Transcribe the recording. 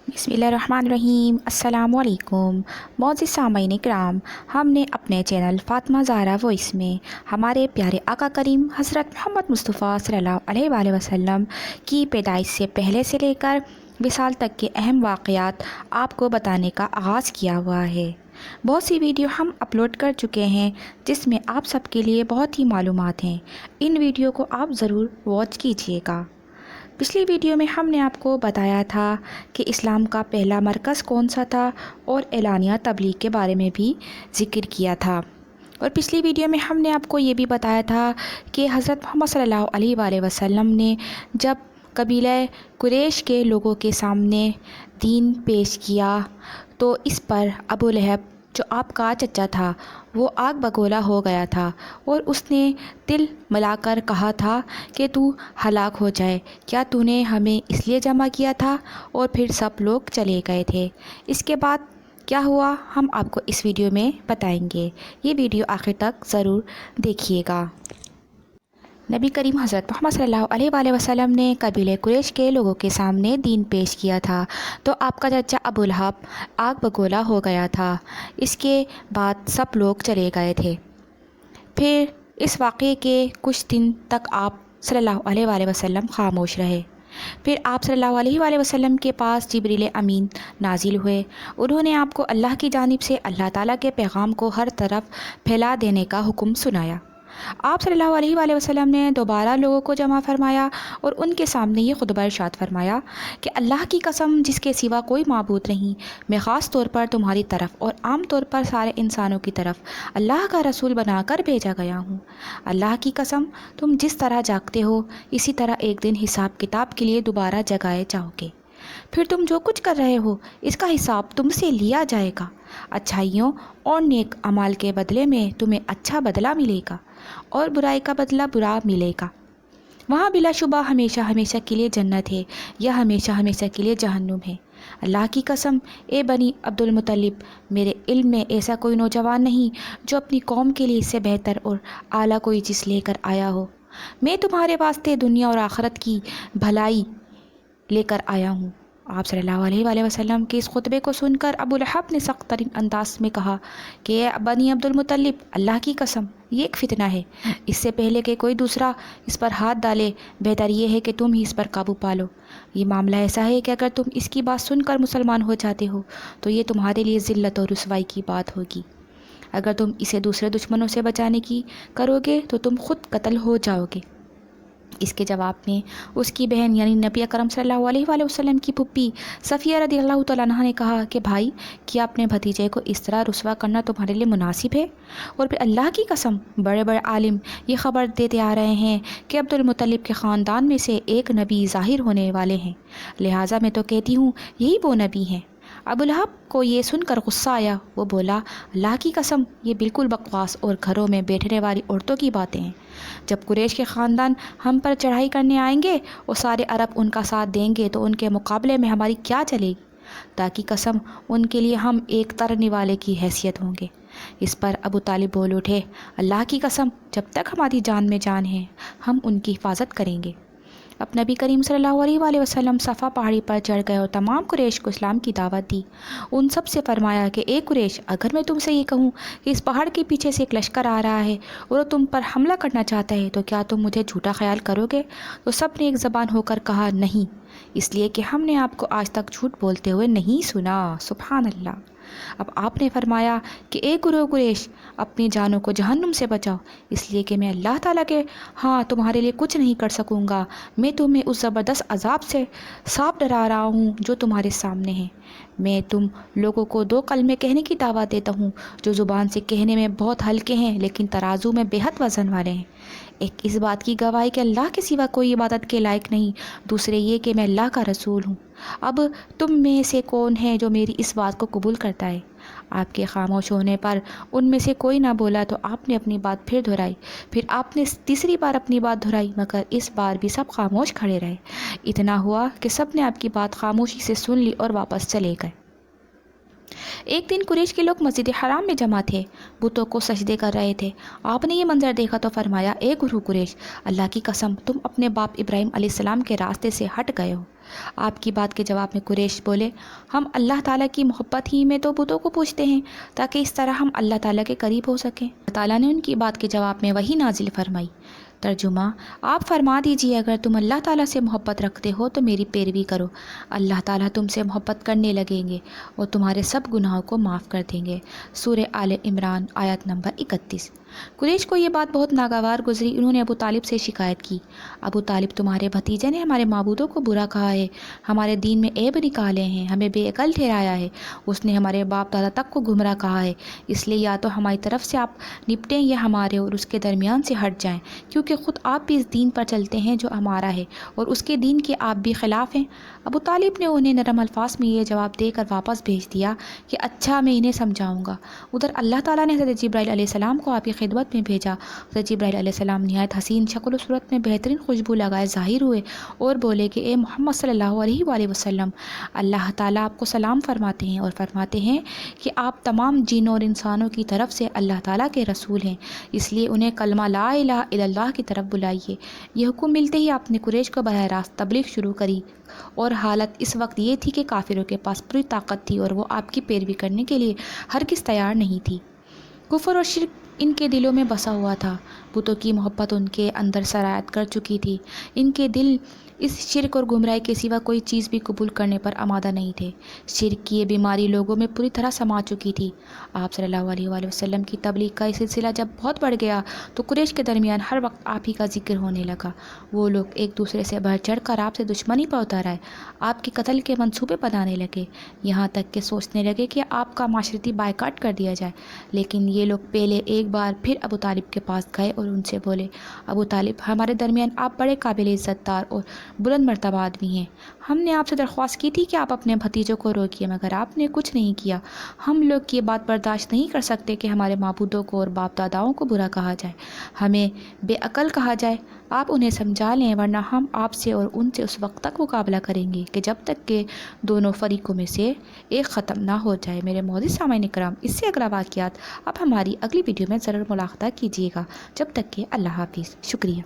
बिस्मिल्लाहिर्रहमानिर्रहीम। अस्सलामु अलैकुम। मोअज़्ज़िज़ सामईन इकराम, हमने अपने चैनल फ़ातिमा ज़हरा वॉइस में हमारे प्यारे आका करीम हज़रत मोहम्मद मुस्तफ़ा सल्लल्लाहु अलैहि वसल्लम की पैदाइश से पहले से लेकर विसाल तक के अहम वाक़यात आपको बताने का आगाज़ किया हुआ है। बहुत सी वीडियो हम अपलोड कर चुके हैं जिसमें आप सबके लिए बहुत ही मालूमात हैं। इन वीडियो को आप ज़रूर वॉच कीजिएगा। पिछली वीडियो में हमने आपको बताया था कि इस्लाम का पहला मरकज़ कौन सा था और एलानिया तबलीग के बारे में भी ज़िक्र किया था। और पिछली वीडियो में हमने आपको ये भी बताया था कि हज़रत मोहम्मद सल्लल्लाहु अलैहि वसल्लम ने जब कबीला कुरैश के लोगों के सामने दीन पेश किया तो इस पर अबू लहब जो आपका चचा था वो आग बगोला हो गया था और उसने दिल मिलाकर कहा था कि तू हलाक हो जाए, क्या तूने हमें इसलिए जमा किया था। और फिर सब लोग चले गए थे। इसके बाद क्या हुआ हम आपको इस वीडियो में बताएंगे। ये वीडियो आखिर तक ज़रूर देखिएगा। नबी करीम हज़रत मोहम्मद सल्लल्लाहु अलैहि वसल्लम ने कबीले कुरैश के लोगों के सामने दीन पेश किया था तो आपका चचा अबू लहब आग बगोला हो गया था। इसके बाद सब लोग चले गए थे। फिर इस वाक़े के कुछ दिन तक आप सल्लल्लाहु अलैहि वसल्लम खामोश रहे। फिर आप सल्लल्लाहु अलैहि वसल्लम के पास जिब्रील अमीन नाजिल हुए। उन्होंने आपको अल्लाह की जानिब से अल्लाह ताला के पैगाम को हर तरफ फैला देने का हुक्म सुनाया। आप सल्लल्लाहु अलैहि वसल्लम ने दोबारा लोगों को जमा फरमाया और उनके सामने ये खुतबा इरशाद फरमाया कि अल्लाह की कसम जिसके सिवा कोई माबूद नहीं, मैं ख़ास तौर पर तुम्हारी तरफ और आम तौर पर सारे इंसानों की तरफ अल्लाह का रसूल बनाकर भेजा गया हूँ। अल्लाह की कसम तुम जिस तरह जागते हो इसी तरह एक दिन हिसाब किताब के लिए दोबारा जगाए जाओगे। फिर तुम जो कुछ कर रहे हो इसका हिसाब तुमसे लिया जाएगा। अच्छाइयों और नेक अमाल के बदले में तुम्हें अच्छा बदला मिलेगा और बुराई का बदला बुरा मिलेगा। वहाँ बिलाशुबा हमेशा हमेशा के लिए जन्नत है या हमेशा हमेशा के लिए जहन्नुम है। अल्लाह की कसम ए बनी अब्दुल मुत्तलिब, मेरे इल्म में ऐसा कोई नौजवान नहीं जो अपनी कौम के लिए इससे बेहतर और आला कोई चीज़ लेकर आया हो। मैं तुम्हारे वास्ते दुनिया और आखिरत की भलाई लेकर आया हूँ। आप सल्लल्लाहु अलैहि वसल्लम के इस खुतबे को सुनकर अबू लहब ने सख्त तरीन अंदाज में कहा कि बनी अब्दुल मुत्तलिब, अल्लाह की कसम ये एक फ़ितना है। इससे पहले कि कोई दूसरा इस पर हाथ डाले बेहतर ये है कि तुम ही इस पर काबू पालो। ये मामला ऐसा है कि अगर तुम इसकी बात सुनकर मुसलमान हो जाते हो तो ये तुम्हारे लिए ज़िल्लत और रुसवाई की बात होगी। अगर तुम इसे दूसरे दुश्मनों से बचाने की करोगे तो तुम खुद कत्ल हो जाओगे। इसके जवाब में उसकी बहन यानी नबी अकरम सल्लल्लाहु अलैहि वसल्लम की पुप्पी सफ़िया रज़ियल्लाहु तआला अन्हा ने कहा कि भाई, क्या अपने भतीजे को इस तरह रुसवा करना तुम्हारे लिए मुनासिब है। और फिर अल्लाह की कसम बड़े बड़े आलिम ये ख़बर देते आ रहे हैं कि अब्दुल मुत्तलिब के ख़ानदान में से एक नबी ज़ाहिर होने वाले हैं, लिहाजा मैं तो कहती हूँ यही वो नबी हैं। अबू लहब को ये सुनकर गुस्सा आया। वो बोला, अल्लाह की कसम ये बिल्कुल बकवास और घरों में बैठने वाली औरतों की बातें हैं। जब कुरैश के ख़ानदान हम पर चढ़ाई करने आएंगे और सारे अरब उनका साथ देंगे तो उनके मुकाबले में हमारी क्या चलेगी। ताकि कसम उनके लिए हम एक तरने वाले की हैसियत होंगे। इस पर अबू तालिब बोल उठे, अल्लाह की कसम जब तक हमारी जान में जान है हम उनकी हिफाजत करेंगे। अब नबी करीम सल्लल्लाहु अलैहि वसल्लम सफ़ा पहाड़ी पर चढ़ गए और तमाम कुरैश को इस्लाम की दावत दी। उन सब से फरमाया कि ए कुरैश, अगर मैं तुमसे ये कहूँ कि इस पहाड़ के पीछे से एक लश्कर आ रहा है और वो तुम पर हमला करना चाहता है तो क्या तुम मुझे झूठा ख्याल करोगे। तो सब ने एक ज़बान होकर कहा नहीं, इसलिए कि हमने आपको आज तक झूठ बोलते हुए नहीं सुना। सुभान अल्लाह। अब आपने फरमाया कि ए कुरैश, अपनी जानों को जहन्नुम से बचाओ, इसलिए कि मैं अल्लाह ताला के हाँ तुम्हारे लिए कुछ नहीं कर सकूँगा। मैं तुम्हें उस ज़बरदस्त अजाब से साफ डरा रहा हूँ जो तुम्हारे सामने है। मैं तुम लोगों को दो कलमे कहने की दावत देता हूँ जो ज़ुबान से कहने में बहुत हल्के हैं लेकिन तराजू में बेहद वज़न वाले हैं। एक इस बात की गवाही कि अल्लाह के सिवा कोई इबादत के लायक नहीं, दूसरे ये कि मैं अल्लाह का रसूल हूँ। अब तुम में से कौन है जो मेरी इस बात को कबूल करता है। आपके खामोश होने पर उनमें से कोई ना बोला तो आपने अपनी बात फिर दोहराई। फिर आपने तीसरी बार अपनी बात दोहराई मगर इस बार भी सब खामोश खड़े रहे। इतना हुआ कि सब ने आपकी बात खामोशी से सुन ली और वापस चले गए। एक दिन कुरैश के लोग मस्जिद हराम में जमा थे, बुतों को सजदे कर रहे थे। आपने ये मंजर देखा तो फरमाया, ए गुरु कुरैश, अल्लाह की कसम तुम अपने बाप इब्राहिम अलैहिस्सलाम के रास्ते से हट गए हो। آپ کی بات کے جواب میں قریش بولے، ہم اللہ تعالیٰ کی محبت ہی میں تو بتوں کو پوچھتے ہیں تاکہ اس طرح ہم اللہ تعالیٰ کے قریب ہو سکیں۔ اللہ تعالیٰ نے ان کی بات کے جواب میں وحی نازل فرمائی۔ ترجمہ: آپ فرما دیجئے اگر تم اللہ تعالیٰ سے محبت رکھتے ہو تو میری پیروی کرو، اللہ تعالیٰ تم سے محبت کرنے لگیں گے اور تمہارے سب گناہوں کو معاف کر دیں گے۔ سورہ آل عمران آیت نمبر 31۔ قریش کو یہ بات بہت ناگوار گزری۔ انہوں نے ابو طالب سے شکایت کی، ابو طالب تمہارے بھتیجے نے ہمارے معبودوں کو برا کہا ہے، ہمارے دین میں عیب نکالے ہیں، ہمیں بے عقل ٹھہرایا ہے، اس نے ہمارے باپ دادا تک کو گمراہ کہا ہے، اس لیے یا تو ہماری طرف سے آپ نپٹیں یا ہمارے اور اس کے درمیان سے ہٹ جائیں، کیونکہ خود آپ بھی اس دین پر چلتے ہیں جو ہمارا ہے اور اس کے دین کے آپ بھی خلاف ہیں۔ ابو طالب نے انہیں نرم الفاظ میں یہ جواب دے کر واپس بھیج دیا کہ اچھا، میں انہیں سمجھاؤں گا۔ ادھر اللہ تعالیٰ نے حضرت جبرائیل علیہ السلام کو آپ کی خدمت میں بھیجا۔ حضرت جبرائیل علیہ السلام نہایت حسین شکل و صورت میں بہترین خوشبو لگائے ظاہر ہوئے اور بولے کہ اے محمد صلی اللہ علیہ وآلہ وسلم، اللہ تعالیٰ آپ کو سلام فرماتے ہیں اور فرماتے ہیں کہ آپ تمام جنوں اور انسانوں کی طرف سے اللہ تعالیٰ کے رسول ہیں، اس لیے انہیں کلمہ لا الہ الا اللہ کی طرف بلائیے۔ یہ حکم ملتے ہی آپ نے قریش کو براہ راست تبلیغ شروع کری، اور حالت اس وقت یہ تھی کہ کافروں کے پاس پوری طاقت تھی اور وہ آپ کی پیروی کرنے کے لیے ہرگز تیار نہیں تھی۔ کفر اور شرک ان کے دلوں میں بسا ہوا تھا، بتوں کی محبت ان کے اندر سرایت کر چکی تھی، ان کے دل اس شرک اور گمراہی کے سوا کوئی چیز بھی قبول کرنے پر آمادہ نہیں تھے۔ شرک کی یہ بیماری لوگوں میں پوری طرح سما چکی تھی۔ آپ صلی اللہ علیہ وآلہ وسلم کی تبلیغ کا یہ سلسلہ جب بہت بڑھ گیا تو قریش کے درمیان ہر وقت آپ ہی کا ذکر ہونے لگا۔ وہ لوگ ایک دوسرے سے بڑھ چڑھ کر آپ سے دشمنی پر اتر آئے، آپ کے قتل کے منصوبے بنانے لگے، یہاں تک کہ سوچنے لگے کہ آپ کا معاشرتی بائیکاٹ کر دیا جائے۔ لیکن یہ لوگ پہلے ایک بار پھر ابو طالب کے پاس گئے اور ان سے بولے، ابو طالب، ہمارے درمیان آپ بڑے قابل عزت دار اور بلند مرتبہ آدمی ہیں، ہم نے آپ سے درخواست کی تھی کہ آپ اپنے بھتیجوں کو روکیے، مگر آپ نے کچھ نہیں کیا۔ ہم لوگ یہ بات برداشت نہیں کر سکتے کہ ہمارے معبودوں کو اور باپ داداؤں کو برا کہا جائے، ہمیں بے عقل کہا جائے۔ آپ انہیں سمجھا لیں، ورنہ ہم آپ سے اور ان سے اس وقت تک مقابلہ کریں گے کہ جب تک کہ دونوں فریقوں میں سے ایک ختم نہ ہو جائے۔ میرے معزز سامعین اکرام، اس سے اگلا واقعات اب ہماری اگلی ویڈیو میں ضرور ملاحظہ کیجیے گا۔ جب تک کہ اللہ حافظ، شکریہ۔